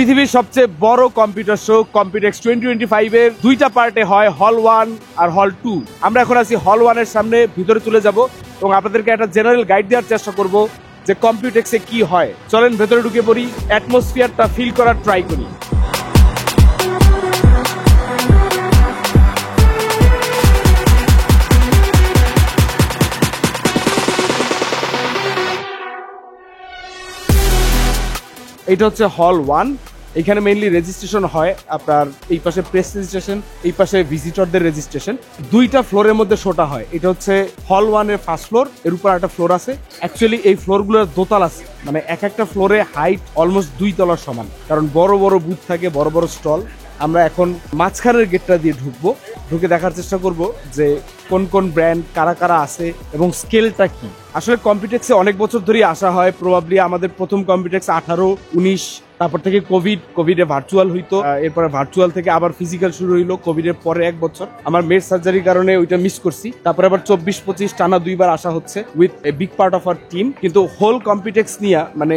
পৃথিবীর সবচেয়ে বড় কম্পিউটার শো কম্পিউটেক্স 2025 এর দুইটা পার্টে হয়, হল 1 আর হল 2। আমরা এখন আছি হল 1 এর সামনে, ভিতরে চলে যাব এবং আপনাদেরকে একটা জেনারেল গাইড দেওয়ার চেষ্টা করব যে কম্পিউটেক্সে কি হয়। চলেন ভেতরে ঢুকে পড়ি, অ্যাটমসফিয়ারটা ফিল করার ট্রাই করি। এটা হচ্ছে হল 1। এখানে মেইনলি রেজিস্ট্রেশন হয়, আপনার এই পাশে প্রেস রেজিস্ট্রেশন, এই পাশে ভিজিটরদের রেজিস্ট্রেশন। দুইটা ফ্লোরের মধ্যে শোটা হয়। এটা হচ্ছে হল 1 এর ফার্স্ট ফ্লোর, এর উপর একটা ফ্লোর আছে। অ্যাকচুয়ালি এই ফ্লোরগুলোর দোতলা আছে, মানে এক একটা ফ্লোরে হাইট অলমোস্ট 2 তলার সমান, কারণ বড় বড় বুথ থাকে, বড় বড় স্টল। আমরা এখন মাঝখানের গেটটা দিয়ে ঢুকে দেখার চেষ্টা করব যে কোন কোন ব্র্যান্ড, কারা কারা আছে এবং স্কেলটা কি। আসলে কম্পিউটেক্সে অনেক বছর ধরেই আসা হয়। প্রবাবলি আমাদের প্রথম কম্পিউটেক্স 18-19, তারপর থেকে কোভিডে ভার্চুয়াল হইতো, এরপরে ভার্চুয়াল থেকে আবার ফিজিক্যাল শুরু হইলো। কোভিডের পরে 1 বছর আমার মেড সার্জারির কারণে ওইটা মিস করছি। তারপরে আবার 24-25 টানা 2বার আসা হচ্ছে with a big part of our team. কিন্তু হোল কম্পিউটেক্স নিয়ে, মানে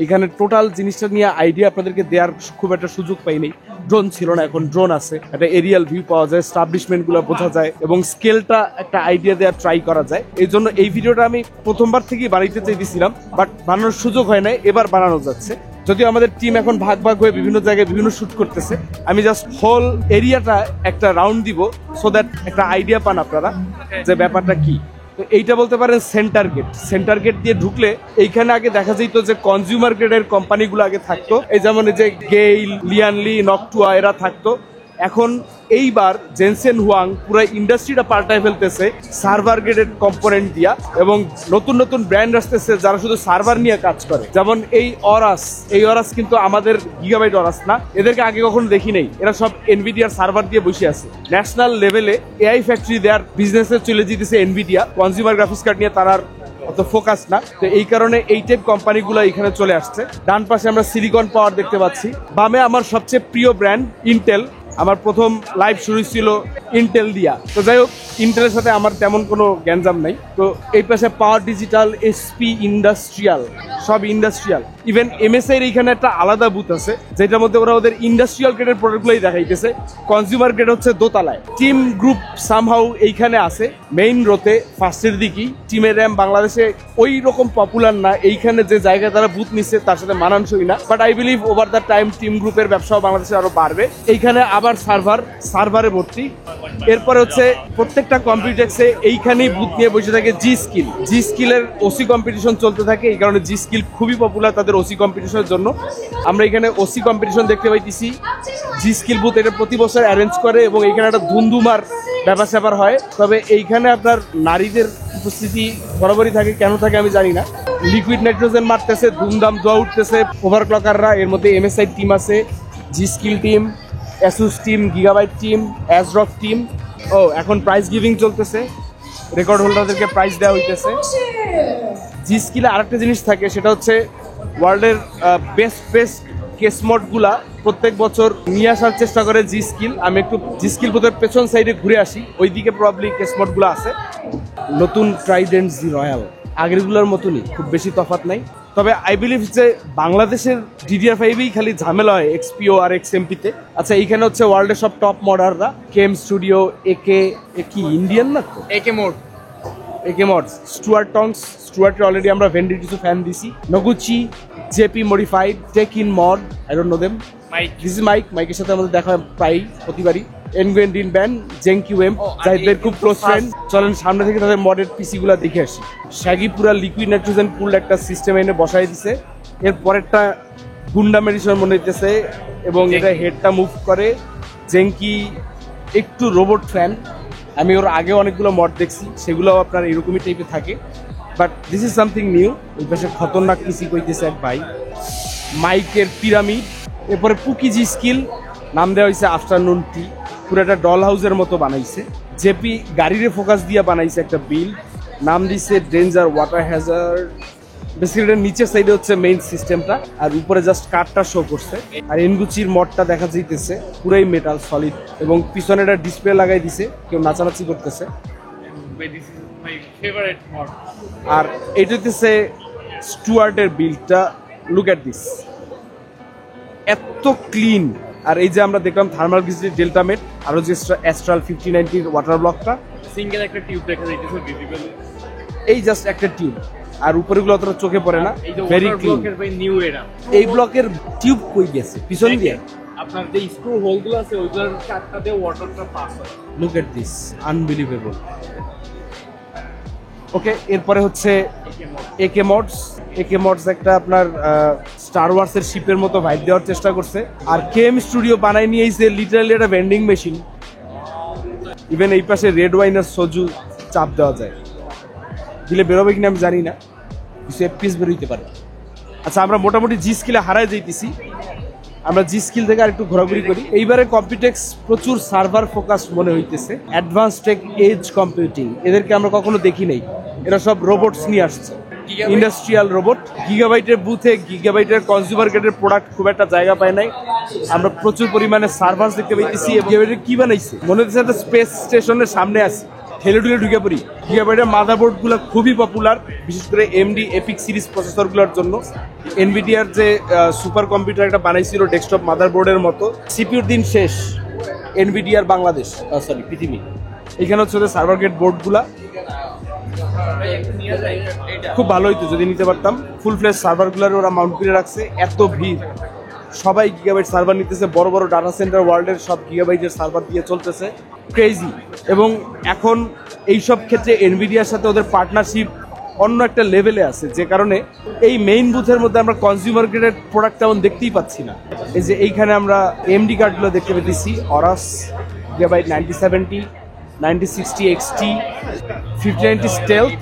এখানে টোটাল জিনিসটা নিয়ে আইডিয়া আপনাদেরকে দেওয়ার খুব একটা সুযোগ পাইনি। ড্রোন ছিল না, এখন ড্রোন আছে, একটা এরিয়াল ভিউ পাওয়া যায়, স্টাবলিশমেন্ট গুলো বোঝা যায় এবং স্কেলটা একটা আইডিয়া দেওয়ার ট্রাই করা যায়। এই জন্য এই ভিডিওটা আমি প্রথমবার থেকেই বানাইতে চাইছিলাম, বাট বানানোর সুযোগ হয় নাই, এবার বানানো যাচ্ছে। যদিও আমাদের টিম এখন ভাগ ভাগ হয়ে বিভিন্ন জায়গায় বিভিন্ন শুট করতেছে। আমি জাস্ট হোল এরিয়াটা একটা রাউন্ড দিব, সো দ্যাট একটা আইডিয়া পান আপনারা যে ব্যাপারটা কি। তো এইটা বলতে পারেন সেন্টার গেট। সেন্টার গেট দিয়ে ঢুকলে এইখানে আগে দেখা যেত যে কনজিউমার গ্রেডের কোম্পানিগুলো আগে থাকতো, এই যেমন এই যে গেইল, লিয়ানলি, নকটুয়া এরা থাকতো। এখন এইবার জেনসেন হুয়াং পুরো ইন্ডাস্ট্রিটা পাল্টায় ফেলতেছে সার্ভার গ্রেডেড কম্পোনেন্ট দিয়া, এবং নতুন নতুন ব্র্যান্ড আসতেছে যারা শুধু সার্ভার নিয়ে কাজ করে। যেমন এই অরাস কিন্তু আমাদের গিগাবাইট অরাস না, এদেরকে আগে কখনো দেখি নাই। এরা সব এনভিডিয়ার সার্ভার দিয়ে বসে আছে। ন্যাশনাল লেভেলে এআই ফ্যাক্টরি দেয়ার বিজনেসে চলে যেতেছে এনভিডিয়া, কনজিউমার গ্রাফিক্স কার্ড নিয়ে তার অত ফোকাস না। তো এই কারণে এই টাইপ কোম্পানিগুলো এখানে চলে আসছে। ডান পাশে আমরা সিলিকন পাওয়ার দেখতে পাচ্ছি, বামে আমার সবচেয়ে প্রিয় ব্র্যান্ড ইন্টেল। আমার প্রথম লাইভ শুরু ছিল ইন্টেল দিয়া। তো যাই হোক, ইন্টেলের সাথে আমার তেমন কোনো গ্যাঞ্জাম নাই। তো এই পাশে পাওয়ার ডিজিটাল, এসপি ইন্ডাস্ট্রিয়াল, সব ইন্ডাস্ট্রিয়াল। ইভেন এমএসআই এর এখানে একটা আলাদা বুথ আছে, যেটার মধ্যে ওরা ওদের ইন্ডাস্ট্রিয়াল গ্রেডের প্রোডাক্টগুলোই দেখাইতেছে। কনজিউমার গ্রেড হচ্ছে দোতলায়। টিম গ্রুপ সামহাউ এইখানে আছে মেইন রোতে, ফার্স্টের দিকেই। টিমের র্যাম বাংলাদেশে ওই রকম পপুলার না, এইখানে যে জায়গায় তারা বুথ নিচ্ছে তার সাথে মানানসই না। But I believe over the time team গ্রুপের ব্যবসাও বাংলাদেশে আরো বাড়বে। এইখানে আবার সার্ভারে ভর্তি। এরপরে হচ্ছে প্রত্যেকটা কম্পিউটেক্সে এইখানেই বুথ নিয়ে বসে থাকে জি স্কিলের ওসি কম্পিটিশন চলতে থাকে। এই কারণে জি স্কিল খুবই পপুলার তাদের ওসি কম্পিটিশনের জন্য। আমরা এখানে ওসি কম্পিটিশন দেখতে পাইতেছি। জি স্কিল বুথ এটা প্রতি বছর অ্যারেঞ্জ করে এবং এইখানে একটা ধুমধুমার ব্যাপার স্যাপার হয়। তবে এইখানে আপনার নারীদের উপস্থিতি বরাবরই থাকে, কেন থাকে আমি জানি না। লিকুইড নাইট্রোজেন মারতেছে, ধুমধাম ধোয়া উঠতেছে ওভারক্লকাররা। এর মধ্যে এমএসআই টিম আছে, G skill team, Asus team, Gigabyte team, ASRock team. এখন প্রাইজ গিভিং চলতেছে, রেকর্ড হোল্ডারদেরকে প্রাইজ দেওয়া হইতেছে। জি স্কিলে আরেকটা জিনিস থাকে, সেটা হচ্ছে ওয়ার্ল্ডের বেস্ট কেসমোডগুলা প্রত্যেক বছর নিয়ে আসার চেষ্টা করে জি স্কিল। আমি একটু জি স্কিল বোধহয় পেছন সাইডে ঘুরে আসি, ওইদিকে প্রবাবলি কেসমোডগুলো আছে। নতুন ট্রাইডেন্ট জি রয়্যাল আগেরগুলোর মতনই, খুব বেশি তফাৎ নাই। তবে আই বিলিভ যে বাংলাদেশের DDR5-এই খালি ঝামেলা হয় এক্সপিও আর এক্সএমপিতে। আচ্ছা, এইখানে হচ্ছে ওয়ার্ল্ডের সব টপ মডাররা, কেম স্টুডিও, একে কি ইন্ডিয়ান না তো, একে মোড, স্টুয়ার্ট অলরেডি আমরা ভেন্ডি কিছু ফ্যান দিছি। Noguchi, JP modified, tech in mod, I don't know them. This is মাইকের সাথে আমাদের দেখা প্রায় প্রতিবারই। এনগুয়েন্ডিন ব্যান, জেংকিউএম, যাদের খুব ক্লোজ ফ্রেন্ড। চলেন সামনে থেকে তাদের মডেল পিসি গুলা দেখে আসি। শ্যাগি পুরা লিকুইড নাইট্রোজেন পুল একটা সিস্টেম এনে বসাই দিছে। এর পরেরটা গুন্ডা মেডিসন মনে হইতেছে এবং এটা হেডটা মুভ করে। জেংকি একটু রোবট ফ্যান, আমি ওর আগে অনেকগুলো মড দেখছি, সেগুলো আপনার এরকমই টাইপে থাকে। But this is something new. ওই পাশে খতরনাক পিসি কইতেছে এক ভাই, মাইকের পিরামিড। এরপরে পুকি জি স্কিল, নাম দেওয়া হয়েছে আফটারনুন টি। পুরো একটা ডল হাউসের মতো বানাইছে। জেপি গাড়িরে ফোকাস দিয়ে বানাইছে একটা বিল, নাম দিছে ডেঞ্জার ওয়াটার হ্যাজার্ড। বেসিক্যালি নিচের সাইডে হচ্ছে মেইন সিস্টেমটা, আর উপরে জাস্ট কার্ডটা শো করছে। আর এনগুচির মডটা দেখা যাইতেছে পুরাই মেটাল সলিড, এবং পিছনে একটা ডিসপ্লে লাগাই দিছে, কেউ নাচানাচি করতেছে। আর এটা হচ্ছে স্টুয়ার্টের বিলটা, লুক এট দিস। এত ক্লিন। আর এই যে আমরা দেখলাম থার্মাল গ্রিজলি ডেল্টামেট, আরো যে অ্যাস্ট্রাল 5090 ওয়াটার ব্লকটা, সিঙ্গেল একটা টিউব দেখা যাইতেছে ভিজিবল, এই জাস্ট একটা টিউব, আর উপরেগুলো অতটা চোখে পড়ে না, ভেরি ক্লিন। নিউ এরা এই ব্লকের টিউব কই গেছে পিছন দিয়ে? আপনার যে স্ক্রু হোলগুলো আছে ওইগুলোর চারটা দিয়ে ওয়াটারটা পাস হয়। Look at this, unbelievable. Okay, এরপরে হচ্ছে একে মডস। একে মডস একটা আপনার স্টার ওয়ার্সের শিপের মতো ভাইব দেওয়ার চেষ্টা করছে। আর কেএম স্টুডিও বানাই নিয়েছে লিটারালি একটা ভেন্ডিং মেশিন। ইভেন এই পাশে রেড ওয়াইন আর সোজু চাপ দেওয়া যায়, দিলে বেরোবে কিনা আমি জানি না, কিছু এপিস বেরোইতে পারে। আচ্ছা, আমরা মোটামুটি জি স্কিলে হারাই যাইতেছি, আমরা জি স্কিল থেকে আর একটু ঘোরাঘুরি করি। এইবারে কম্পিউটেক্স প্রচুর সার্ভার ফোকাস মনে হইতেছে, অ্যাডভান্স টেক এজ কম্পিউটিং, এদেরকে আমরা কখনো দেখি নাই। এরা সব রোবটস নিয়ে আসছে, ইন্ডাস্ট্রিয়াল রোবট। গিগাবাইটের বুথে গিগাবাইটের কনজিউমার গ্রেডের প্রোডাক্ট খুব একটা জায়গা পায় নাই। আমরা প্রচুর পরিমাণে সার্ভার দেখতে পাইতেছি। গিগাবাইটের কি বানাইছে মনে হচ্ছে একটা স্পেস স্টেশনের সামনে আছে, ঠেলে ঠুলে ঢুকে পড়ি। গিগাবাইটের মাদারবোর্ড গুলো খুবই পপুলার, বিশেষ করে এমডি এপিক সিরিজ প্রসেসর গুলোর জন্য। এনভিডিআর যে সুপার কম্পিউটার একটা বানাইছিল ডেস্কটপ মাদারবোর্ডের মতো, সিপিউর দিন শেষ এনভিডিআর বাংলাদেশ, সরি পৃথিবী। এখানে হচ্ছে ওদের সার্ভার গ্রেড বোর্ড গুলা, খুব ভালো হইতো যদি নিতে পারতাম। ফুল ফ্লেশ সার্ভার গুলার ওরা মাউন্ট করে রাখছে। এত ভিড়, সবাই গিগাবাইট সার্ভার নিতেছে, বড় বড় ডাটা সেন্টার ওয়ার্ল্ডের সব গিগাবাইটের সার্ভার দিয়ে চলতেছে, ক্রেজি। এবং এখন এইসব ক্ষেত্রে এনভিডিআর সাথে ওদের পার্টনারশিপ অন্য একটা লেভেলে আছে, যে কারণে এই মেইন বুথের মধ্যে আমরা কনজিউমার গ্রেডের প্রোডাক্ট তেমন দেখতেই পাচ্ছি না। এই যে এইখানে আমরা এমডি কার্ডগুলো দেখতে পেতেছি, Aorus Gigabyte 9070, 9060 XT, 5090 stealth.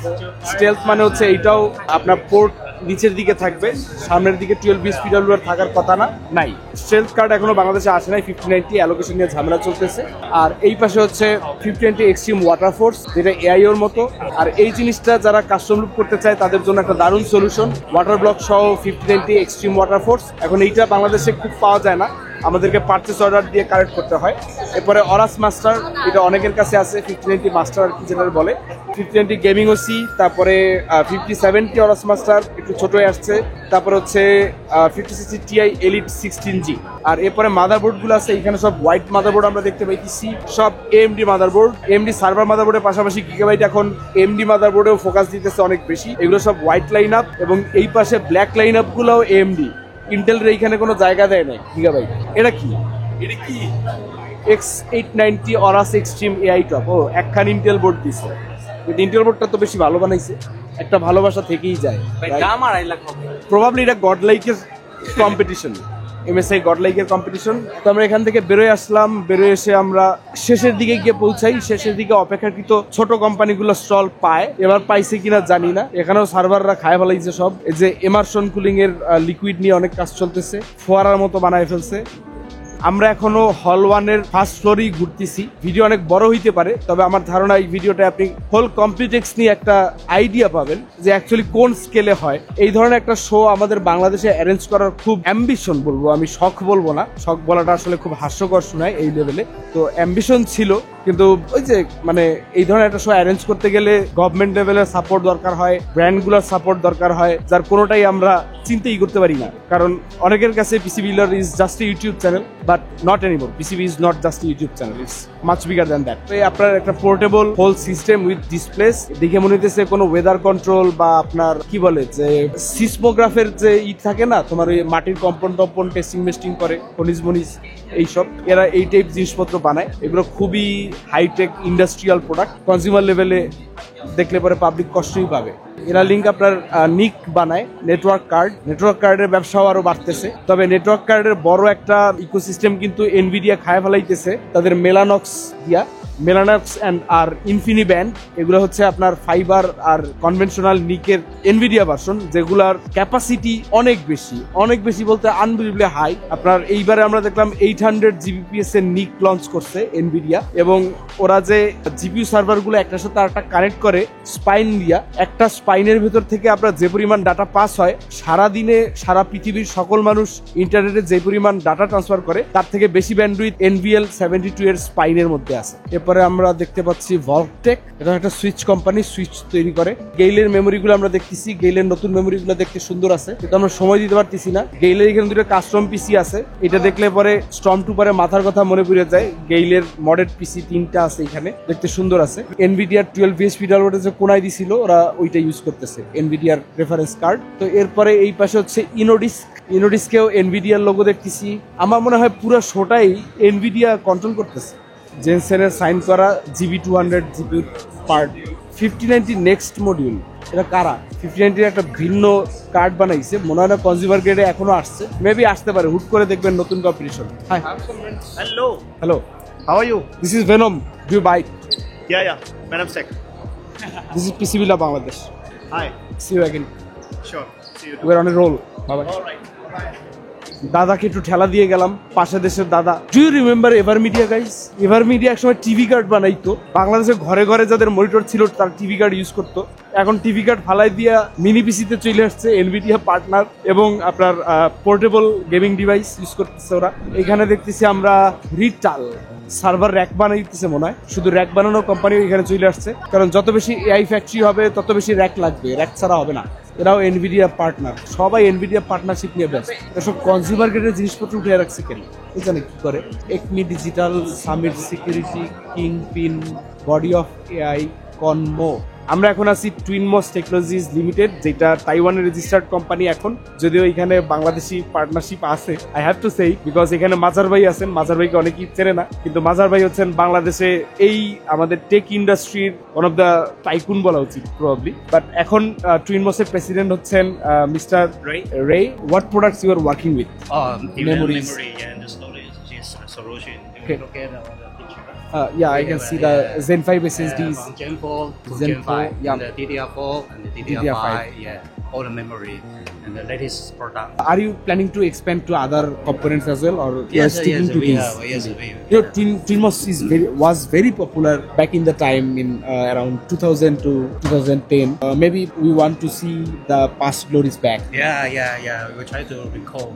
Stealth মানে হচ্ছে এইটাও আপনার পোর্ট নিচের দিকে থাকবে, সামনের দিকে 12 PWR থাকার কথা না, নাই। স্টেলথ কার্ড এখনো বাংলাদেশে আসে নাই। 5090 অ্যালোকেশন নিয়ে ঝামেলা চলতেছে। আর এই পাশে হচ্ছে 5090 এক্সট্রিম ওয়াটার ফোর্স, যেটা এআইওর মতো। আর এই জিনিসটা যারা কাস্টম লুপ করতে চায় তাদের জন্য একটা দারুণ সলিউশন, ওয়াটার ব্লক সহ 5090 এক্সট্রিম ওয়াটার ফোর্স। এখন এইটা বাংলাদেশে খুব পাওয়া যায় না, আমাদেরকে পারচেস অর্ডার দিয়ে কালেক্ট করতে হয়। এরপরে অরাস মাস্টার, এটা অনেকের কাছে আছে, 5090 মাস্টার আর কি যেটা বলে। 5090 গেমিং ওসি, তারপরে 5070 অরাস মাস্টার একটু ছোট হয়ে আসছে, তারপর হচ্ছে 5060 Ti এলিট 16G। আর এরপরে মাদারবোর্ডগুলো আছে, এখানে সব হোয়াইট মাদারবোর্ড আমরা দেখতে পাইতেছি, সব এএমডি মাদারবোর্ড। এএমডি সার্ভার মাদারবোর্ডের পাশাপাশি গিগাবাইট এখন এএমডি মাদারবোর্ডেও ফোকাস দিতেছে অনেক বেশি। এগুলো সব হোয়াইট লাইন আপ, এবং এই পাশে ব্ল্যাক লাইন আপ গুলোও এএমডি। ইন্টেলের এইখানে কোনো জায়গা দেয় নাই গিগাবাইট। এটা কি X890 Aorus extreme AI top. ও, একখান ইন্টেল বোর্ড দিছে, কিন্তু ইন্টেল বোর্ডটা তো বেশি ভালো বানাইছে, একটা ভালোবাসা থেকেই যায়। প্রবাবলি এটা গডলাইকের কম্পিটিশন, এমএসআই গডলাইকের কম্পিটিশন। তো আমরা এখান থেকে বেরোয় আসলাম, বেরোয় এসে আমরা শেষের দিকে গিয়ে পৌঁছাই। শেষের দিকে অপেক্ষাকৃত ছোট কোম্পানিগুলো স্টল পায়, এবার পাইছে কিনা জানি না। এখানেও সার্ভাররা খায় ফেলাইছে সব। এই যে এমারশন কুলিং এর লিকুইড নিয়ে অনেক কাজ চলতেছে, ফোয়ারার মতো বানায় ফেলছে। আমরা এখনো হল 1-এর ফার্স্ট ফ্লোরেই ঘুরতেছি। ভিডিও অনেক বড় হইতে পারে, তবে আমার ধারণা এই ভিডিওটা আপনি হোল কম্পিউটেক্স নিয়ে একটা আইডিয়া পাবেন যে অ্যাকচুয়ালি কোন স্কেলে হয়। এই ধরনের একটা শো আমাদের বাংলাদেশে অ্যারেঞ্জ করার খুব অ্যাম্বিশন বলবো আমি, শখ বলবো না, শখ বলাটা আসলে খুব হাস্যকর শোনায় এই লেভেলে। তো অ্যাম্বিশন ছিল, কিন্তু ওই যে মানে এই ধরনের একটা শো অ্যারেঞ্জ করতে গেলে গভর্নমেন্ট লেভেলের সাপোর্ট দরকার হয়, ব্র্যান্ডগুলোর সাপোর্ট দরকার হয়, যার কোনোটাই আমরা চিন্তাই করতে পারি না। কারণ অনেকের কাছে PC builder is just a YouTube channel, but not anymore. PCB is not just a YouTube channel, it's much bigger than that. তো আপনার একটা portable whole system with displays, দেখে মনে হইতেছে কোনো ওয়েদার কন্ট্রোল বা আপনার কি বলে যে সিসমোগ্রাফের যে থাকে না, তোমার ওই মাটির কম্পন টম্পন টেস্টিং মেস্টিং করে, খনিজ মনিজ এইসব, এরা এই টাইপ জিনিসপত্র বানায়। এগুলো খুবই হাইটেক ইন্ডাস্ট্রিয়াল প্রোডাক্ট, কনজিউমার লেভেলে দেখলে পরে পাবলিক কষ্টই পাবে। এরা লিঙ্ক আপনার নিক বানায়, নেটওয়ার্ক কার্ডের ব্যবসাও আরো বাড়তেছে। তবে নেটওয়ার্ক কার্ডের বড় একটা ইকোসিস্টেম কিন্তু এনভিডিয়া খায় ফেলাইতেছে তাদের মেলানক্স দিয়া। মেলানক্স আর ইনফিনিব্যান্ড, এগুলো হচ্ছে আপনার ফাইবার আর কনভেনশনাল নিকের এনভিডিয়া ভার্সন, যেগুলার ক্যাপাসিটি অনেক বেশি বলতে আনবিলিভেবলি হাই। আপনার এইবারে আমরা দেখলাম 800 GBps এর নিক লঞ্চ করছে এনভিডিয়া, এবং ওরা যে জিপিইউ সার্ভারগুলো একটার সাথে আরেকটা কানেক্ট করে স্পাইন দিয়া, একটা স্পাইনের ভেতর থেকে আপনার যে পরিমাণ ডাটা পাস হয়, সারাদিনে সারা পৃথিবীর সকল মানুষ ইন্টারনেটে যে পরিমাণ ডাটা ট্রান্সফার করে, তার থেকে বেশি ব্যান্ডউইথ NVL72 এর স্পাইনের মধ্যে আছে। এরপরে এরপরে আমরা দেখতে পাচ্ছি ভলটেক, এটা একটা সুইচ কোম্পানি, সুইচ তৈরি করে। গেইলের মেমোরিগুলো আমরা দেখতেছি, গেইলের নতুন মেমোরিগুলো দেখতে সুন্দর আছে, কিন্তু আমরা সময় দিতে পারতেছি না। গেইলের এখানে দুটো কাস্টম পিসি আছে, এটা দেখলে পরে স্টর্ম টুপারের মাথার কথা মনে পড়ে যায়। গেইলের মডেল পিসি 3টা আছে এখানে, দেখতে সুন্দর আছে। এনভিডিআর 12 VHP ডাউনলোডে যে কোনায় দিছিল ওরা ওইটা ইউজ করতেছে, এনভিডিআর রেফারেন্স কার্ড। তো এরপরে এই পাশে হচ্ছে ইনোডিস্কেও এনভিডিআর লোগো দেখতেছি। আমার মনে হয় পুরো শোটাই এনভিডিয়া কন্ট্রোল করতেছে। জেনসেনের সাইন করা GB200 জিপির পার্ট। 5090 নেক্সট মডিউল, এটা কারা? 5090 একটা ভিন্ন কার্ড বানাইছে, মনে হয় না কনজিউমার গ্রেডে এখনো আসছে, মেবি আসতে পারে, হুট করে দেখবেন নতুন competition. Hi, Hello, hello, how are you? This is Venom, do you bite? Yeah, Madam Sec. This is PC বিলা Bangladesh. Hi, see you again, sure. See you. We are on a roll. বাবা, All right. দাদাকে একটু ঠেলা দিয়ে গেলাম, পাশে দেশের দাদা। Do you remember Ever Media guys? Ever Media একসময় টিভি কার্ড বানাইতো, বাংলাদেশে ঘরে ঘরে যাদের মনিটর ছিল তার টিভি কার্ড ইউজ করতো। এখন টিভি কার্ড ফালাই দিয়া মিনি পিসিতে চলে আসছে এনভিডিয়া পার্টনার, এবং আপনার পোর্টেবল গেমিং ডিভাইস ইউজ করতেছে ওরা। এখানে দেখতেছি আমরা রিটাল সার্ভার র্যাক বানাইতেছে, মনে হয় শুধু র্যাক বানানোর কোম্পানি এখানে চলে আসছে, কারণ যত বেশি এআই ফ্যাক্টরি হবে তত বেশি র্যাক লাগবে, র্যাক ছাড়া হবে না। এরাও এনভিডিয়া পার্টনার, সবাই এনভিডিয়া পার্টনারশিপ নিয়ে ব্যস্ত। এসব কনজিউমার গ্রেডের জিনিসপত্র উঠে রাখছে কেন এখানে? কি করে? Acme digital, Summit security, Kingpin, body of AI, কনমো। আমরা এখন আছি টুইনমোস টেকনোলজিস লিমিটেড, যেটা তাইওয়ানের রেজিস্টার্ড কোম্পানি এখন, যদিও এখানে বাংলাদেশি পার্টনারশিপ আছে। আই হ্যাভ টু সেই, বিকজ এখানে মাজার ভাই আছেন। মাজার ভাইকে অনেকেই চেনে না, কিন্তু মাজার ভাই হচ্ছেন বাংলাদেশে এই আমাদের টেক ইন্ডাস্ট্রির ওয়ান অফ দ্য টাইকুন বলা উচিত প্রবাবলি। বাট এখন টুইনমোসের প্রেসিডেন্ট হচ্ছেন mister Ray. What products you are working with? Memories. Memory and the storage is a solution. If Okay. you look at the picture. Yeah, I can see the Zen 5 SSDs. From Gen 4 to Gen Gen 5, 4, yeah. and the DDR4 and the DDR5, yeah, all the memory and the latest product. Are you planning to expand to other components as well, or you are sticking to we these? are, yes, we are. You know, Twinmos was very popular back in the time in around 2000 to 2010. Maybe we want to see the past glories back. Yeah. We will try to recall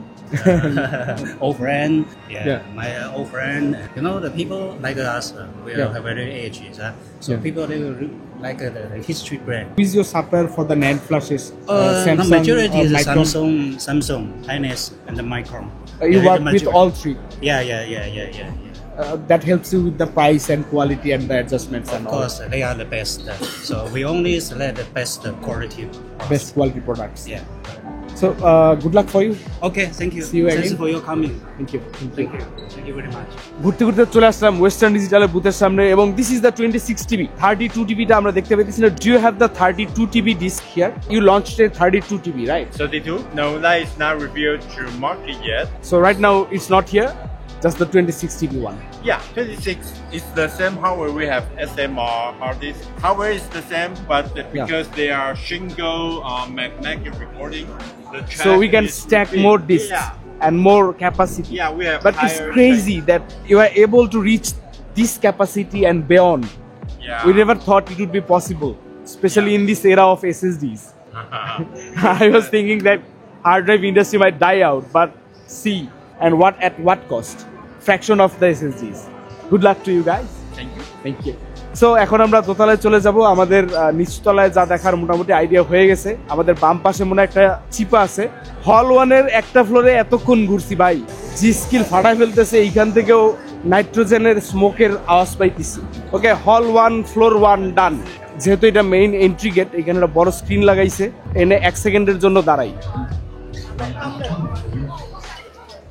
old friend. Yeah. My old friend. You know, the people like us, we Yeah. have very ages. So Yeah. people they will like the history brand. Who is your supplier for the NAND flashes? The majority is Micron? Samsung, Hynix, and the Micron. You Yeah, work the with majority. all three. Yeah. That helps you with the price and quality and the adjustments and Of course, they are the best. So we only select the best quality. all. Best quality products. Yeah. So good luck for you. Okay, thank you. See you Thanks again. for your coming. Thank you. Thank you very much. ঘুরতে ঘুরতে চলে আসলাম western ডিজিটালের বুথের সামনে, এবং this is the 26 TB 32 TB টা আমরা দেখতে পেয়েছি। Do you have the 32 TB disk here? You launched a 32 TB, right? 32? No, that is not revealed to market yet. So right now it's not here, just the 26 TB one. Yeah, 26 is the same hardware we have SMR hard disk. Hardware is the same, but because they are single magnetic recording, the So we can track is stack big. more disks and more capacity. Yeah, we have But it's higher crazy that you are able to reach this capacity and beyond. Yeah. We never thought it would be possible, especially in this era of SSDs. I was thinking that hard drive industry might die out, but see, and at what cost? Fraction of the SSDs. Good luck to you guys. Thank you. So এখন আমরা দোতলায় চলে যাব। আমাদের নিচতলায় যা দেখার মোটামুটি আইডিয়া হয়ে গেছে। আমাদের বাম পাশে মনে হয় একটা চিপা আছে। হল 1-এর একটা ফ্লোরে এতক্ষণ ঘুরছি ভাই, জি স্কিল ফাটায় ফেলতেছে। এইখান থেকেও নাইট্রোজেনের স্মোকের আওয়াজ পাইতেছি। ওকে, হল 1 ফ্লোর 1 ডান। যেহেতু এটা মেইন এন্ট্রি গেট, এখানে একটা বড় স্ক্রিন লাগাইছে, এনে 1 সেকেন্ডের জন্য দাঁড়াই।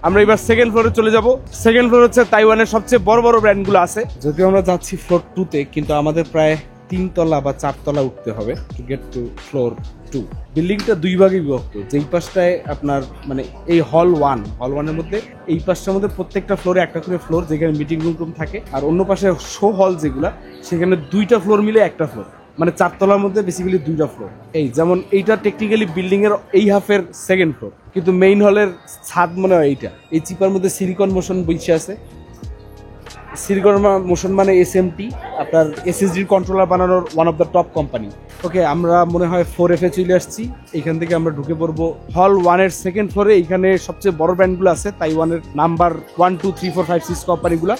আমরা এবার সেকেন্ড ফ্লোরে চলে যাব। সেকেন্ড ফ্লোর হচ্ছে তাইওয়ানের সবচেয়ে বড় বড় ব্র্যান্ডগুলো আছে। যদিও আমরা যাচ্ছি ফ্লোর 2-তে, কিন্তু আমাদের প্রায় 3 তলা বা 4 তলা উঠতে হবে টু গেট টু ফ্লোর 2। বিল্ডিংটা 2 ভাগে বিভক্ত। যেই পাশটায় আপনার মানে এই হল 1-এর মধ্যে এই পাশটার মধ্যে প্রত্যেকটা ফ্লোরে একটা করে ফ্লোর, যেখানে মিটিং রুম থাকে, আর অন্য পাশে শো হল যেগুলা, সেখানে 2টা ফ্লোর মিলে একটা ফ্লোর, মানে 4 তলার মধ্যে বেসিক্যালি 2টা ফ্লোর। এই যেমন এইটা টেকনিক্যালি বিল্ডিং এর এই হাফের সেকেন্ড ফ্লোর, কিন্তু মেইন হলের ছাদ মনে হয় এইটা। এই চিপার মধ্যে সিলিকন মোশন বইছে আছে, সিরগরমা মোশন মানে এসএমটি, আপনার এসএসডির কন্ট্রোলার বানানোর one of the top company. Okay, আমরা মনে হয় 4F চলে আসছি। এখান থেকে আমরা ঢুকে পড়বো হল 1-এর সেকেন্ড ফ্লোরে। এইখানে সবচেয়ে বড় ব্র্যান্ডগুলো আছে, তাইওয়ানের নাম্বার 1, 2, 3, 4, 5, 6 কোম্পানিগুলো।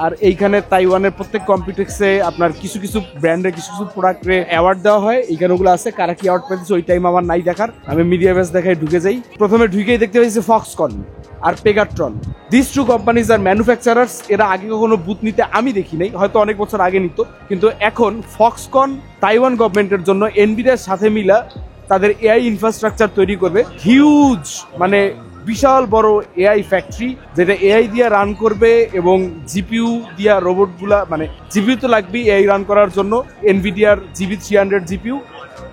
আর এইখানে তাইওয়ানের প্রত্যেক কম্পিউটেক্সে আপনার কিছু কিছু ব্র্যান্ডের কিছু কিছু প্রোডাক্টে অ্যাওয়ার্ড দেওয়া হয়। এইখানে ওগুলো আছে, কারা কি অ্যাওয়ার্ড পেয়েছে ওই টাইম আমার নাই দেখার, আমি মিডিয়া বেস দেখায় ঢুকে যাই। প্রথমে ঢুকেই দেখতে পেয়েছি ফক্সকন আর Pegatron. This two companies are manufacturers. এরা আগে কখনো বুথ নিতে আমি দেখি নাই, হয়তো অনেক বছর আগে নিত, কিন্তু এখন ফক্সকন তাইওয়ান গভর্নমেন্টের জন্য এনভিডিয়ার সাথে মিলা তাদের এআই ইনফ্রাস্ট্রাকচার তৈরি করবে। হিউজ, মানে বিশাল বড় এআই ফ্যাক্টরি, যেটা এআই দিয়ে রান করবে এবং জিপিইউ দিয়া রোবটগুলা, মানে জিপিইউ তো লাগবেই এআই রান করার জন্য, এনভিডিয়ার GB300 জিপিইউ।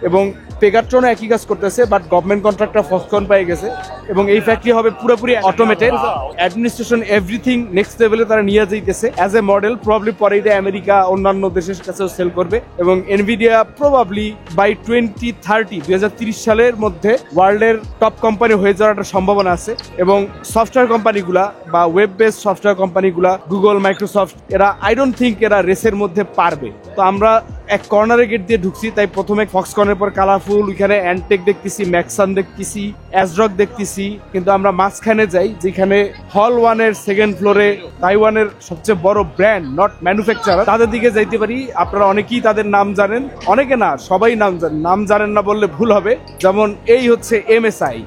এবং পেগাট্রনও একই কাজ করতেছে, বাট গভর্নমেন্ট কন্ট্রাক্টটা ফক্সকন পেয়ে গেছে এবং এই ফ্যাক্টরি হবে পুরোপুরি অটোমেটেড। অ্যাডমিনিস্ট্রেশন এভরিথিং নেক্সট লেভেলে তারা নিয়ে যাইতেছে অ্যাজ এ মডেল। প্রবাবলি পরে এটা আমেরিকা অন্যান্য দেশের কাছেও সেল করবে এবং এনভিডিয়া প্রবাবলি বাই 2030 সালের মধ্যে ওয়ার্ল্ডের টপ কোম্পানি হয়ে যাওয়ার একটা সম্ভাবনা আছে। এবং সফটওয়্যার কোম্পানিগুলা বা ওয়েব বেসড সফটওয়্যার কোম্পানিগুলা, গুগল, মাইক্রোসফট, এরা আই ডোন্ট থিঙ্ক এরা রেসের মধ্যে পারবে। তো আমরা এক কর্নারে গেট দিয়ে ঢুকছি, তাই প্রথমে ফক্সকনের পর কালারফুল, এখানে অ্যান্টেক দেখতেছি, ম্যাক্সন দেখতেছি, অ্যাজরক দেখতেছি, কিন্তু আমরা মাঝখানে যাই যেখানে হল 1-এর সেকেন্ড ফ্লোরে তাইওয়ানের সবচেয়ে বড় ব্র্যান্ড, নট ম্যানুফ্যাকচারার, তাদের দিকে যাইতে পারি। আপনারা অনেকেই তাদের নাম জানেন, অনেকে না, সবাই নাম জানেন না বললে ভুল হবে। যেমন এই হচ্ছে এমএসআই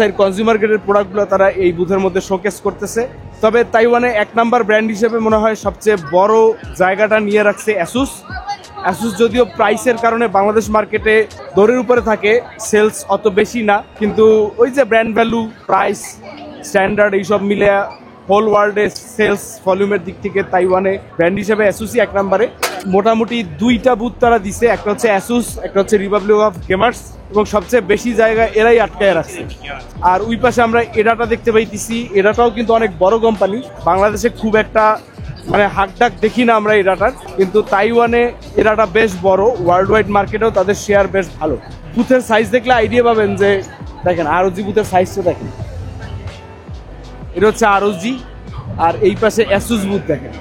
এর কনজিউমার গ্রেডের প্রোডাক্টগুলো তারা এই বুথের মধ্যে শোকেস করতেছে। তবে তাইওয়ানে 1 নাম্বার ব্র্যান্ড হিসেবে মনে হয় সবচেয়ে বড় জায়গাটা নিয়ে রাখছে অ্যাসুস। যদিও প্রাইসের কারণে বাংলাদেশ মার্কেটে দরের উপরে থাকে, সেলস অত বেশি না, কিন্তু ওই যে ব্র্যান্ড ভ্যালু, প্রাইস, স্ট্যান্ডার্ড, এইসব মিলে হোল ওয়ার্ল্ডে সেলস ভলিউমের দিক থেকে তাইওয়ানে ব্র্যান্ড হিসেবে অ্যাসুসই 1 নম্বরে। মোটামুটি 2টা বুথ তারা দিছে, একটা হচ্ছে অ্যাসুস, একটা হচ্ছে রিপাবলিক অফ গেমার্স, এবং সবচেয়ে বেশি জায়গা এরাই আটকায় রাখছে। আর ওই পাশে আমরা এডাটা দেখতে পাইতেছি, এডাটাও কিন্তু অনেক বড় কোম্পানি, বাংলাদেশে খুব একটা মানে হাকডাক দেখি না আমরা এডাটার, কিন্তু তাইওয়ানে এডাটা বেশ বড়, ওয়ার্ল্ড ওয়াইড মার্কেটেও তাদের শেয়ার বেশ ভালো। বুথের সাইজ দেখলে আইডিয়া পাবেন যে, দেখেন আরওজি বুথের সাইজটা দেখেন, এটা হচ্ছে আরওজি, আর এই পাশে অ্যাসুস বুথ দেখেন,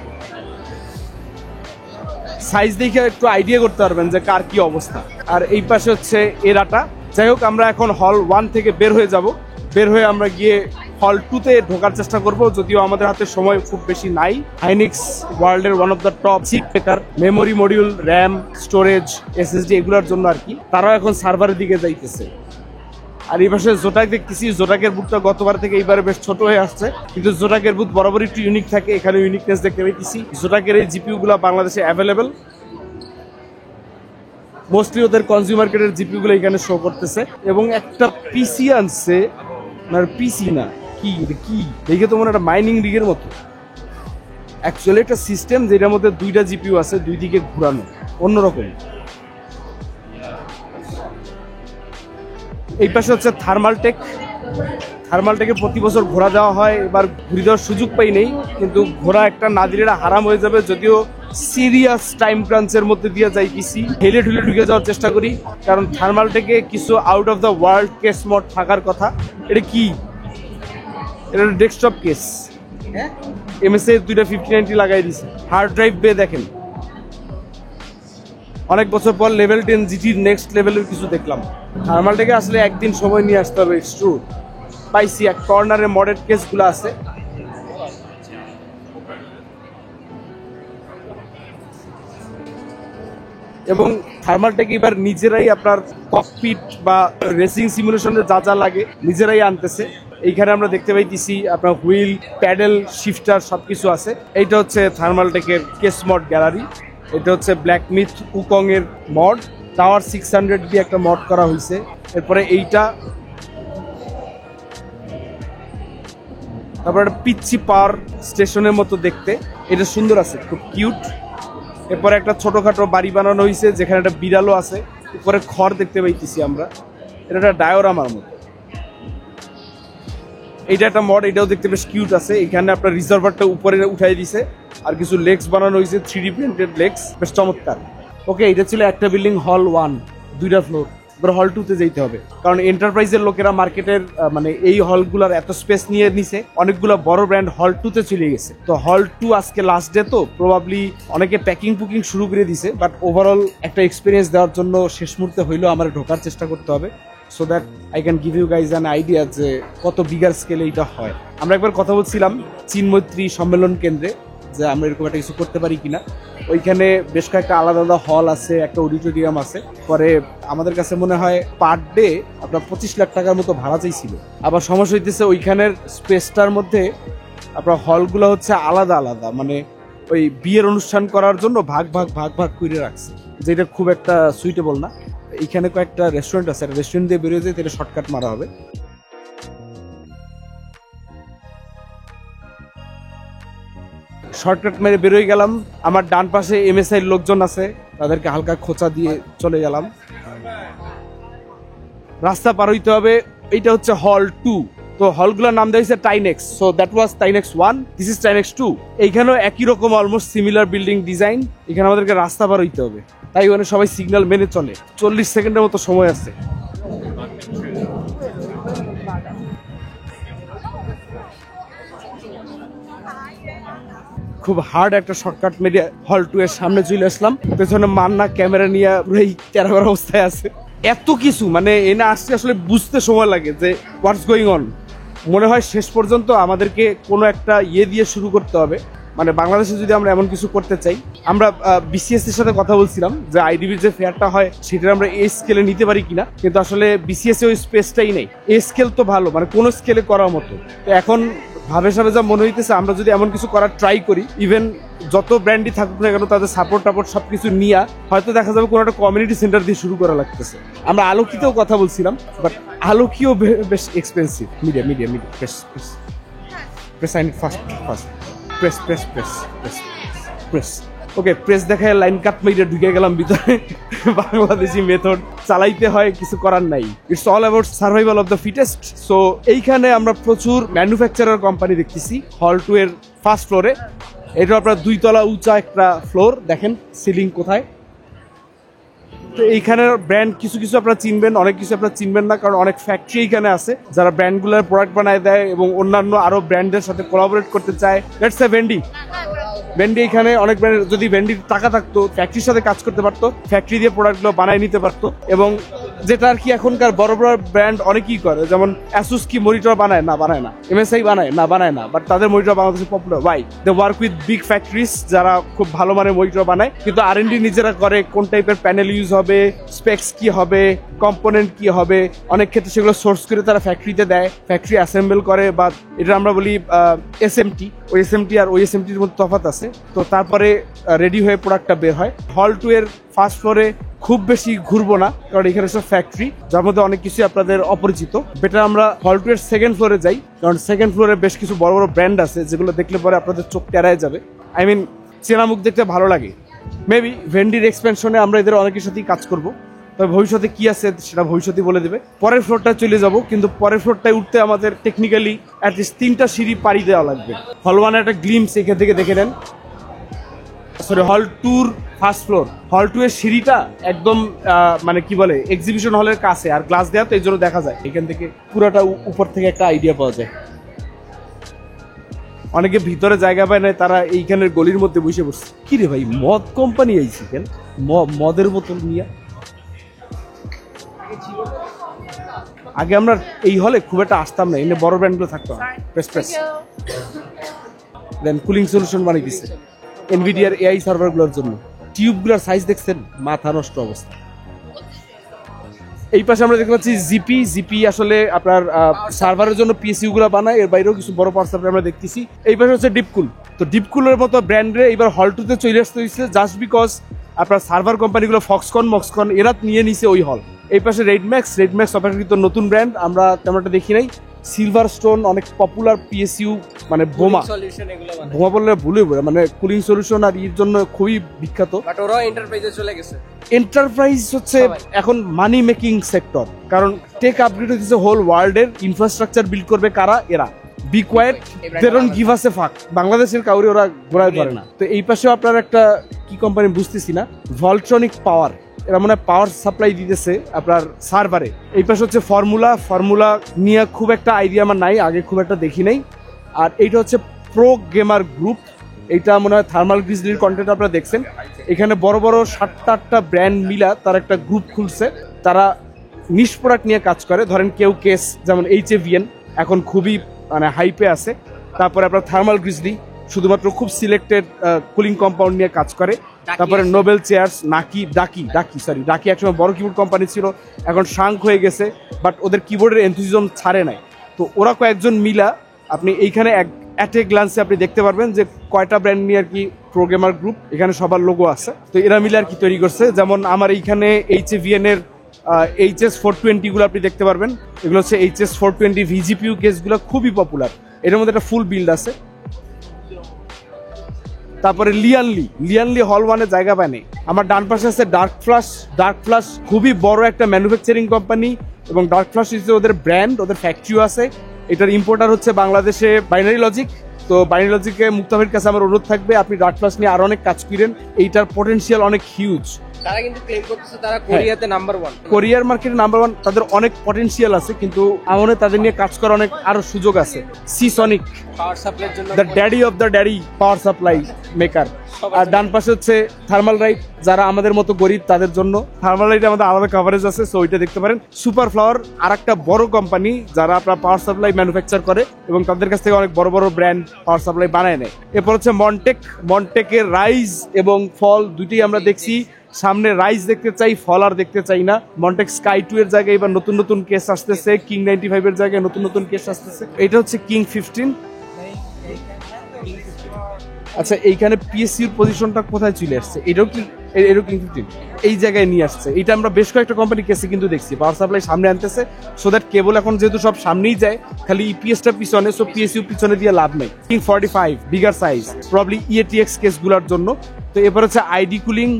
সাইজ দেখে একটু আইডিয়া করতে পারবেন যে কার কি অবস্থা। আর এই পাশে হচ্ছে এরাটা। যাই হোক, আমরা এখন হল 1 থেকে বের হয়ে যাব, বের হয়ে আমরা গিয়ে হল 2-তে ঢোকার চেষ্টা করব, যদিও আমাদের হাতে সময় খুব বেশি নাই। হাইনিক্স ওয়ার্ল্ডের one of the top chip maker, memory module, RAM, storage, SSD এগুলোর জন্য আর কি, তারাও এখন সার্ভারের দিকে যাইতেছে। আর এই পাশে জোটাক দেখতেছি, জোটাকের বুথটা গতবার থেকে এইবারে বেশ ছোট হয়ে আসছে, কিন্তু জোটাকের বুথ বরাবরই একটু ইউনিক থাকে, এখানে ইউনিকনেস দেখতে পাইতেছি। জোটাকের এই জিপিইউ গুলো বাংলাদেশে অ্যাভেলেবেল, মোস্টলি ওদের কনজিউমার গ্রেডের জিপিইউ গুলো এখানে শো করতেছে। এবং একটা পিসি আনছে, মানে পিসি না, কি দেখে তো মনে একটা মাইনিং রিগের মতো। অ্যাকচুয়ালি একটা সিস্টেম যেটার মধ্যে 2টা জিপিইউ আছে, 2 দিকে ঘুরানো, অন্যরকম। এই পাশে হচ্ছে থার্মালটেকে প্রতি বছর ঘোরা দেওয়া হয়, এবার ঘুরে দেওয়ার সুযোগ পাই নেই, কিন্তু ঘোরা একটা নাদিরেরা হারাম হয়ে যাবে, যদিও সিরিয়াস টাইম ক্রাঞ্চের মধ্যে দিয়ে যাইতেছি, হেলে ঢুলে ঢুকে যাওয়ার চেষ্টা করি, কারণ থার্মালটেকে কিছু out of the world case mode থাকার কথা। এটা কি? এটা ডেস্কটপ কেস, এমএসএ 2টা 5090 লাগাই দিছে, হার্ড ড্রাইভ বে দেখেন। অনেক বছর পর লেভেল 10 জিটির নেক্সট লেভেলের কিছু দেখলাম। থার্মালটেকে আসলে একদিন সময় নিয়ে আসতে হবে, ইটস ট্রু। পাইছি এক কর্নারে মডেল কেসগুলো আছে, এবং থার্মালটেক এবার নিজেরাই আপনার ককপিট বা রেসিং সিমুলেশনে যা যা লাগে নিজেরাই আনতেছে। এইখানে আমরা দেখতে পাইতেছি আপনার হুইল, প্যাডেল, শিফটার সবকিছু আছে। এইটা হচ্ছে থার্মালটেকের কেস মড গ্যালারি। এটা হচ্ছে ব্ল্যাক মিথ উকং এর মড, টাওয়ার 600 দিয়ে একটা মড করা হয়েছে। এরপরে এইটা, তারপরে একটা পিচ্ছি পাওয়ার স্টেশনের মতো দেখতে, এটা সুন্দর আছে, খুব কিউট। এরপরে একটা ছোটখাটো বাড়ি বানানো হয়েছে যেখানে একটা বিড়ালও আছে, উপরে খড় দেখতে পাইতেছি আমরা, এটা একটা ডায়োরামার মতো। এইটা একটা মড, এটাও দেখতে বেশ কিউট আছে। এখানে আপনার রিজার্ভারটা উপরে উঠাই দিছে, আর কিছু লেগস বানানো হয়েছে, 3D প্রিন্টেড লেগস, বেশ চমৎকার। ওকে, এটা ছিল একটা বিল্ডিং, হল 1, 2টা ফ্লোর। এবার হল 2 তে যেতে হবে, কারণ এন্টারপ্রাইজের লোকেরা মার্কেটের মানে এই হলগুলোর এত স্পেস নিয়ে নিছে, অনেকগুলো বড় ব্র্যান্ড হল 2 তে চলে গেছে। তো হল 2 আজকে লাস্ট ডে, তো প্রবাবলি অনেকে প্যাকিং পুকিং শুরু করে দিছে, বাট ওভারঅল একটা এক্সপিরিয়েন্স দেওয়ার জন্য শেষ মুহূর্তে হইলেও আমার ঢোকার চেষ্টা করতে হবে, so that I can give you guys an idea যে কত বিগার স্কেলে এটা হয়। আমরা একবার কথা বলছিলাম চীন মৈত্রী সম্মেলন কেন্দ্রে যে আমরা এরকম একটা কিছু করতে পারি কিনা। ওইখানে বেশ কয়েকটা আলাদা আলাদা হল আছে, একটা অডিটোরিয়াম আছে। পরে আমাদের কাছে মনে হয় পার ডে আপনার 25 লাখ টাকার মতো ভাড়া চাইছিল। আবার সমস্যা হইতেছে ওইখানের স্পেসটার মধ্যে আপনার হলগুলো হচ্ছে আলাদা আলাদা, মানে ওই বিয়ের অনুষ্ঠান করার জন্য ভাগ ভাগ ভাগ ভাগ করে রাখছে, যেটা খুব একটা সুইটেবল না। এইখানে কয়েকটা রেস্টুরেন্ট আছে, রেস্টুরেন্ট দিয়ে বেরোয় যায়, তাহলে শর্টকাট মারা হবে। শর্টকাট মেরে বেরোয় গেলাম। আমার ডান পাশে এমএসআই লোকজন আছে, তাদেরকে হালকা খোঁচা দিয়ে চলে গেলাম। রাস্তা পার হইতে হবে। এইটা হচ্ছে হল 2। তো হলগুলোর নাম দেওয়া হয়েছে Tynex. So that was Tynex 1, this is Tynex 2। এইখানেও একই রকম অলমোস্ট সিমিলার বিল্ডিং ডিজাইন। এখানে আমাদেরকে রাস্তা পার হইতে হবে, তাই ওখানে সবাই সিগন্যাল মেনে চলে। 40 সেকেন্ডের মতো সময় আছে। খুব হার্ড একটা শর্টকাট মেরে হল 2 এর সামনে চলে আসলাম। পেছনে মান্না ক্যামেরা নিয়ে এই তেরাবার অবস্থায় আছে। এত কিছু মানে এনে আসতে আসলে বুঝতে সময় লাগে যে হোয়াটস গোয়িং অন। মনে হয় শেষ পর্যন্ত আমাদেরকে কোনো একটা দিয়ে শুরু করতে হবে। মানে বাংলাদেশে যদি আমরা এমন কিছু করতে চাই, আমরা বিসিএস এর সাথে কথা বলছিলাম যে আইডিবির যে ফেয়ারটা হয় সেটা আমরা এই স্কেলে নিতে পারি কিনা, কিন্তু আসলে বিসিএস এ ওই স্পেসটাই নেই। এই স্কেল তো ভালো, মানে কোন স্কেলে করার মতো। তো এখন ভাবে সাবে যা মনে হইতেছে, আমরা যদি এমন কিছু করার ট্রাই করি, ইভেন যত ব্র্যান্ডই থাকুক না কেন তাদের সাপোর্ট টাপোর্ট সবকিছু নিয়ে হয়তো দেখা যাবে কোনো একটা কমিউনিটি সেন্টার দিয়ে শুরু করা লাগতেছে। আমরা আলোকিতেও কথা বলছিলাম, বাট আলোকিও বেশ expensive. Media media media press press press I need fast fast press press press press press. Okay, press দেখায় লাইন কাট মেরে ঢুকে গেলাম ভিতরে। বাংলাদেশি মেথড চালাইতে হয়, কিছু করার নাই। It's all about survival of the fittest. So এইখানে আমরা প্রচুর ম্যানুফ্যাকচারার কোম্পানি দেখতেছি হল 2 এর ফার্স্ট ফ্লোরে। এটা আপনার 2 তলা উঁচা একটা ফ্লোর, দেখেন সিলিং কোথায়। তো এইখানের ব্র্যান্ড কিছু কিছু আপনারা চিনবেন, অনেক কিছু আপনারা চিনবেন না, কারণ অনেক ফ্যাক্টরি এইখানে আছে যারা ব্র্যান্ডগুলোর প্রোডাক্ট বানায় দেয় এবং অন্যান্য আরো ব্র্যান্ডের সাথে কোলাবোরেট করতে চায়। লেটস সে ভেন্ডি। ভেন্ডি এখানে অনেক ব্র্যান্ড, যদি ভেন্ডির টাকা থাকতো ফ্যাক্টরির সাথে কাজ করতে পারতো, ফ্যাক্টরি দিয়ে প্রোডাক্টগুলো বানায় নিতে পারতো। এবং যেটা আর কি এখনকার বড় বড় ব্র্যান্ড অনেকেই করে, যেমন অ্যাসুস কি মনিটর বানায় না, বানায় না। এমএসআই বানায় না, বানায় না, বাট তাদের মনিটর বাংলাদেশে popular. Why? They work with big factories যারা খুব ভালো মানের মনিটর বানায়, কিন্তু R&D নিজেরা করে। কোন টাইপের প্যানেল ইউজ হবে, স্পেক্স কি হবে, কম্পোনেন্ট কি হবে, অনেক ক্ষেত্রে সেগুলো সোর্স করে তারা ফ্যাক্টরিতে দেয়, ফ্যাক্টরি অ্যাসেম্বল করে। বা এটা আমরা বলি এসএমটি। ওই এসএমটি আর ওই এসএমটির মধ্যে তফাৎ আছে। তো তারপরে রেডি হয়ে প্রোডাক্টটা বের হয়। হল 2 এর ফার্স্ট ফ্লোরে খুব বেশি ঘুরবো না, কারণ এখানে সব ফ্যাক্টরি, যার মধ্যে অনেক কিছু আপনাদের অপরিচিত। বেটার আমরা হল 2 এর সেকেন্ড ফ্লোরে যাই, কারণ সেকেন্ড ফ্লোরে বেশ কিছু বড় বড় ব্র্যান্ড আছে যেগুলো দেখলে পরে আপনাদের চোখ টেরায় যাবে। আই মিন চেনা মুখ দেখতে ভালো লাগে। মেবি ভেন্ডির এক্সপেনশনে আমরা এদের অনেকের সাথেই কাজ করব, তবে ভবিষ্যতে কি আছে সেটা ভবিষ্যতে বলে দেবে। পরের ফ্লোরটা চলে যাব, কিন্তু পরের ফ্লোরটায় উঠতে আমাদের টেকনিক্যালি অ্যাটলিস্ট 3টা সিঁড়ি পাড়ি দেওয়া লাগবে। হল 1 একটা গ্লিমস এখান থেকে দেখে নেন। সরি, হল 2 ফার্স্ট ফ্লোর। হল 2 এর সিঁড়িটা একদম মানে কি বলে এক্সিবিশন হলের কাছে, আর গ্লাস দেওয়া, তো এই জন্য দেখা যায় এখান থেকে পুরোটা উপর থেকে একটা আইডিয়া পাওয়া যায়। অনেকে ভিতরে জায়গা পায় না, তারা এইখানের গলির মধ্যে বসে বসছে। কি রে ভাই, মদ কোম্পানি আইছি কেন? মদের বোতল নিয়ে। আগে আমরা এই হলে খুব একটা আসতাম না, এনে বড় ব্র্যান্ডগুলো থাকতো। প্রেস প্রেস দেন কুলিং সলিউশন বানিয়ে দিচ্ছে এনভিডিআর এআই সার্ভারগুলোর জন্য। টিউবগুলোর সাইজ দেখছেন, মাথা নষ্ট অবস্থা। এই পাশে আমরা দেখতে পাচ্ছি জিপি আসলে আপনার সার্ভারের জন্য পিএসইউ গুলো বানায়, এর বাইরেও কিছু বড় পার্টস আমরা দেখতেছি। এই পাশে হচ্ছে ডিপকুল। তো ডিপকুলের মতো ব্র্যান্ডে এবার হল 2 তে চলে আসতে হয়েছে জাস্ট বিকজ আপনার সার্ভার কোম্পানিগুলো মক্সকন এরা নিয়ে নিছে ওই হল। এই পাশে রেডম্যাক্স অপেক্ষাকৃত নতুন ব্র্যান্ড, আমরা তেমনটা দেখি নাই। সিলভার স্টোন অনেক পপুলার পিএসইউ, মানে বোমা বললে ভুলে পড়ে, মানে কুলিং সলিউশন আর এর জন্য খুবই বিখ্যাত। বাট ওরাও এন্টারপ্রাইজে চলে গেছে। এন্টারপ্রাইজ হচ্ছে এখন মানি মেকিং সেক্টর, কারণ টেক আপগ্রেড হচ্ছে হোল ওয়ার্ল্ডের ইনফ্রাস্ট্রাকচার বিল্ড করবে কারা? এরা। Be quiet, they don't give us a fuck. বাংলাদেশের কাউরে ওরা ঘোরাতে পারে না। তো এই পাশেও আপনার একটা কি কোম্পানি বুঝতেছি না, ভলট্রনিক পাওয়ার, এরা মনে হয় পাওয়ার সাপ্লাই দিতেছে আপনার সার্ভারে। এই পাশে হচ্ছে ফর্মুলা নিয়ে খুব একটা আইডিয়া আমার নাই, আগে খুব একটা দেখি নাই। আর এইটা হচ্ছে প্রো গেমার গ্রুপ, এইটা মনে হয় থার্মাল গ্রিজলির কন্টেন্ট আপনারা দেখছেন। এখানে বড় বড় 7-8টা ব্র্যান্ড মিলা তার একটা গ্রুপ খুলছে, তারা নিশ প্রোডাক্ট নিয়ে কাজ করে। ধরেন কেউ কেস যেমন HAVN এখন খুবই মানে হাইপে আছে, তারপরে আপনার থার্মাল গ্রিজলি শুধুমাত্র খুব সিলেক্টেড কুলিং কম্পাউন্ড নিয়ে কাজ করে। তারপরে নোবেল চেয়ার্স, ডাকি একসময় বড় কিবোর্ড কোম্পানি ছিল, এখন শাঙ্ক হয়ে গেছে, বাট ওদের কিবোর্ডের এনথুজিজম ছাড়ে নাই। তো ওরা কয়েকজন মিলা আপনি এইখানে অ্যাট এ গ্লান্সে আপনি দেখতে পারবেন যে কয়টা ব্র্যান্ড নিয়ে আর কি প্রোগ্রামার গ্রুপ, এখানে সবার লোগো আছে। তো এরা মিলে আর কি তৈরি করছে। যেমন আমার এইখানে HAVN এর HS420 গুলো আপনি দেখতে পারবেন, এগুলো হচ্ছে HS420 VGPU কেসগুলো খুবই পপুলার, এটার মধ্যে একটা ফুল বিল্ড আছে। তারপরে লিয়ানলি হল 1-এ জায়গা পায় নেই। আমার ডান পাশে আছে ডার্ক ফ্লাশ খুবই বড় একটা ম্যানুফ্যাকচারিং কোম্পানি, এবং ডার্ক ফ্লাশ হচ্ছে ওদের ব্র্যান্ড, ওদের ফ্যাক্টরিও আছে। এটার ইম্পোর্টার হচ্ছে বাংলাদেশে বাইনারি লজিক। তো বাইনারি লজিকে মুক্তাফির কাছে আমার অনুরোধ থাকবে, আপনি ডার্ক ফ্লাশ নিয়ে আরো অনেক কাজ করেন, এইটার পটেনশিয়াল অনেক হিউজ। তারা কিন্তু ক্লেম করতেছে তারা কোরিয়াতে নাম্বার 1, কোরিয়ার মার্কেটে নাম্বার 1, তাদের অনেক পটেনশিয়াল আছে, কিন্তু আমার মনে হয় তাদের নিয়ে কাজ করার অনেক আরো সুযোগ আছে। সিসনিক, পাওয়ার সাপ্লাইয়ের জন্য the daddy of the daddy power supply maker. আর ডান পাশে হচ্ছে থার্মাল রাইট, যারা আমাদের মতো গরিব তাদের জন্য থার্মাল রাইটে আমাদের আলাদা কভারেজ আছে, সো ওইটা দেখতে পারেন। সুপার ফ্লাওয়ার আর একটা বড় কোম্পানি যারা আপনার পাওয়ার সাপ্লাই ম্যানুফ্যাকচার করে, এবং তাদের কাছ থেকে অনেক বড় বড় ব্র্যান্ড পাওয়ার সাপ্লাই বানায় নেয়। এরপর হচ্ছে মন্টেকের রাইজ এবং ফল দুইটাই আমরা দেখছি। সামনে রাইজ দেখতে চাই, ফল আর দেখতে চাই না। মন্টেক Sky 2 এর জায়গায় এবার নতুন কেস আসতেছে, কিং 95 এর জায়গায় নতুন কেস আসতেছে। এটা হচ্ছে কিং 15। আচ্ছা, এইখানে PSU-র পজিশনটা কোথায় চলে আসছে? এটাও কিং 15 এই জায়গায় নিয়ে আসছে। এটা আমরা বেশ কয়েকটা কোম্পানি কেসে কিন্তু দেখছি, পাওয়ার সাপ্লাই সামনে আনতেছে, সো দ্যাট কেবল এখন যেহেতু সব সামনেই যায়, খালি EPS-টা পিছনে, সো PSU পিছনে দিয়ে লাভ নেই। King 45 bigger size, probably EATX কেসগুলোর জন্য। তো এরপর হচ্ছে আইডি কুলিং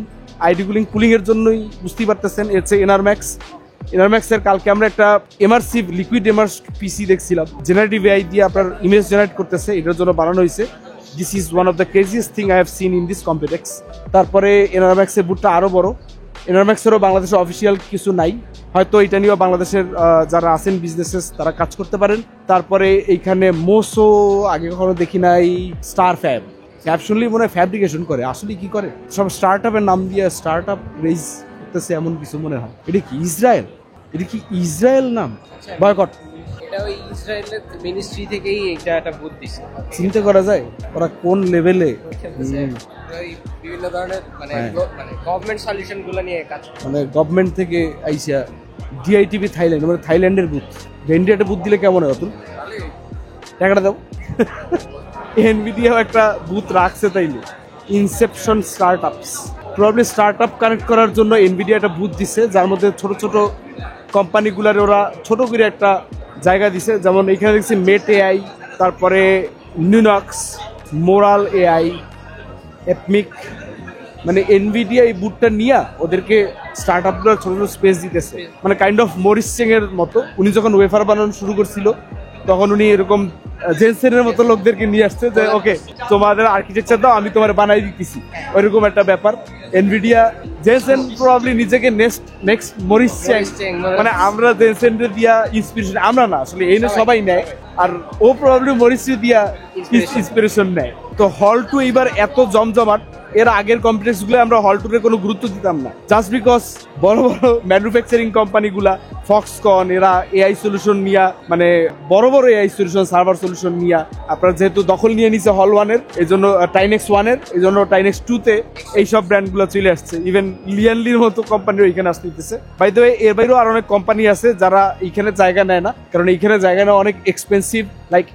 এর জন্যই বুঝতেই পারতেছেন। এর হচ্ছে এনারম্যাক্স এর কালকে আমরা একটা এমারসিভ লিকুইড ইমার্স পিসি দেখছিলাম, জেনারেটিভ AI দিয়ে আপনার ইমেজ জেনারেট করতেছে, এটার জন্য বানানো হয়েছে। This is one of the craziest thing I have seen in this কম্পিউটেক্স। তারপরে এনারম্যাক্সের বুটটা আরো বড়। এনারম্যাক্সেরও বাংলাদেশে অফিসিয়াল কিছু নাই, হয়তো এটা নিয়েও বাংলাদেশের যারা আছেন বিজনেসেস তারা কাজ করতে পারেন। তারপরে এইখানে মোসো আগে কখনো দেখি নাই। স্টার ফ্যাব শুনলেই মনে হয় ফ্যাব্রিকেশন করে, আসলে কি করে সব স্টার্ট আপের নাম দিয়ে স্টার্ট আপ রেজ করতেছে এমন কিছু মনে হয়। এটা কি ইসরায়েল নাম? বয়কট। এটা ওই ইসরায়েলের মিনিস্ট্রি থেকেই এটা একটা বুথ দিছে। চিন্তা করা যায় ওরা কোন লেভেলে বিভিন্ন ধরনের মানে গভর্নমেন্ট সলিউশন গুলো নিয়ে কাজ করে। মানে গভর্নমেন্ট থেকে আইসা DITB থাইল্যান্ড, মানে থাইল্যান্ডের বুথ। ইন্ডিয়াতে বুথ দিলে কেমন হয়? অতুল টাকাটা দাও। এনভিডিয়াও একটা বুথ রাখছে তাইলে। Inception startups, probably startup connect করার জন্য এনভিডিয়া একটা বুথ দিছে, যার মধ্যে ছোট ছোট কোম্পানিগুলার ওরা ছোট করে একটা জায়গা দিছে। যেমন এখানে দেখছি মেট AI, তারপরে নিউনক্স, মোরাল AI, এপমিক। মানে এনভিডিয়া এই বুটটা নিয়ে ওদেরকে স্টার্টআপগুলোর ছোট ছোট স্পেস দিতেছে, মানে কাইন্ড অফ মরিস চেং এর মতো। উনি যখন ওয়েফার বানানো শুরু করছিল তখন উনি এরকম জেনসেনের মতো লোকদেরকে নিয়ে আসছে যে ওকে তোমাদের আর্কিটেকচার দাও, আমি তোমার বানাই দিতেছি, ওইরকম একটা ব্যাপার। এনভিডিয়া জেনসেন প্রবাবলি নিজেকে নেক্সট মরিস চেং, মানে আমরা জেনসেনকে দিয়া ইন্সপিরেশন, আমরা না আসলে এই না সবাই নেয়, আর ও প্রবাবলি মরিস দিয়া ইন্সপিরেশন নেয়। তো হল 2 এইবার এত জমজমাট, এর আগের কম্পিউটার্স গুলো আমরা হল 2 এর কোনো গুরুত্ব দিতাম না, জাস্ট বিকজ বড় বড় ম্যানুফ্যাকচারিং কোম্পানিগুলা ফক্সকন এরা AI সলিউশন নিয়া, মানে বড় বড় AI সলিউশন সার্ভার সলিউশন নিয়া আপনার যেহেতু দখল নিয়ে নিছে হল 1 এর, এই জন্য টাইনেক্স 1 এর, এই জন্য টাইনেক্স 2 তে এইসব ব্র্যান্ডগুলো চলে আসছে। ইভেন লিয়ানলির মতো কোম্পানিও এখানে আসতেছে। বাই দ্য ওয়ে, এর বাইরেও আর অনেক কোম্পানি আছে যারা এইখানে জায়গা নেয় না, কারণ এইখানে জায়গা নেওয়া অনেক এক্সপেন্সিভ। লাইক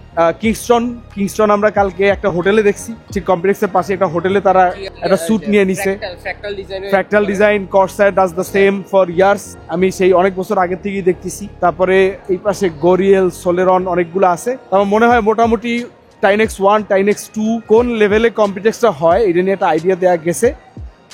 কিংস্টন আমরা কালকে একটা হোটেলে দেখছি, ঠিক কমপ্লেক্সের পাশে একটা হোটেলে তারা একটা স্যুট নিয়ে নিছে। Fractal design, কর্সার does the same for years, আমি সেই অনেক বছর আগে থেকেই দেখতেছি। তারপরে এই পাশে গরিয়েল, সোলেরন অনেকগুলো আছে। আমার মনে হয় মোটামুটি টাইনেক্স 1, টাইনেক্স 2 কোন লেভেলে কম্পিউটারটা হয় এটা নিয়ে একটা আইডিয়া দেওয়া গেছে।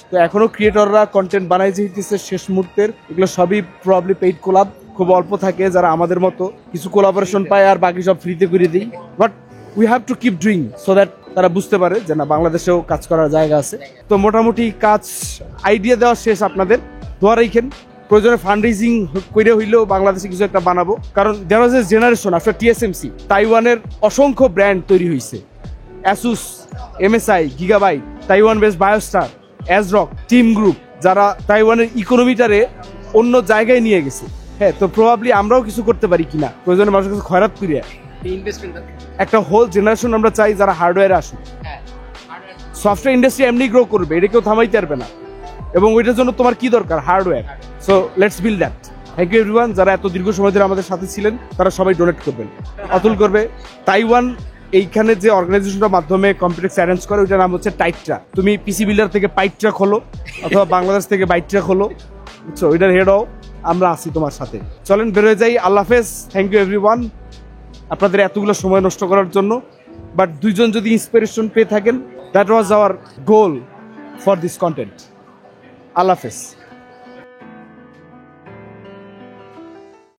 তো এখনো ক্রিয়েটররা কন্টেন্ট বানাই যেতেছে শেষ মুহূর্তের, এগুলো সবই প্রবাবলি পেইড কোলাব, খুব অল্প থাকে যারা আমাদের মতো কিছু কোলাবোরেশন পায় আর বাকি সব ফ্রিতে করে দিই। But we have to keep doing so that তারা বুঝতে পারে যে না বাংলাদেশেও কাজ করার জায়গা আছে। তো মোটামুটি কাজ আইডিয়া দেওয়া শেষ আপনাদের। দোয়া রাখেন, প্রয়োজনে ফান্ড রেজিং করে হইলেও বাংলাদেশে কিছু একটা বানাবো, কারণ দেয়ার ওয়াজ এ জেনারেশন আফটার টিএসএমসি তাইওয়ানের অসংখ্য ব্র্যান্ড তৈরি হয়েছে, Asus, MSI, gigabyte, Taiwan base Biostar, ASRock, team group, যারা তাইওয়ানের ইকোনমিটারে অন্য জায়গায় নিয়ে গেছে। হ্যাঁ, তো প্রবাবলি আমরাও কিছু করতে পারি কিনা, প্রয়োজনে মানুষের কাছে খয়রাত করিয়া ইনভেস্টমেন্ট একটা হোল জেনারেশন আমরা চাই যারা হার্ডওয়্যারে আসুক। হ্যাঁ সফটওয়্যার ইন্ডাস্ট্রি এমনি গ্রো করবে, এটা কেউ থামাইতে পারবে না, এবং ওইটার জন্য তোমার কি দরকার? Hardware. So let's build that. Thank you everyone, যারা এত দীর্ঘ সময় ধরে আমাদের সাথে ছিলেন তারা সবাই ডোনেট করবেন, অতুল করবে। তাইওয়ান এইখানে যে অর্গানাইজেশনটার মাধ্যমে কম্পিউটার অ্যারেঞ্জ করে ওইটার নাম হচ্ছে টাইট্রা। তুমি পিসি বিল্ডার থেকে পাইট্রা খোলো অথবা বাংলাদেশ থেকে বাইট্রা খোলো, বুঝছো, ওইটার হেড হও, আমরা আছি তোমার সাথে। চলেন বেরোয় যাই, আল্লাহ হাফেজ। থ্যাংক ইউ এভরিওয়ান আপনাদের এতগুলো সময় নষ্ট করার জন্য, বাট দুইজন যদি ইন্সপিরেশন পেয়ে থাকেন, that was our goal for this content. আল্লাহ হাফেজ।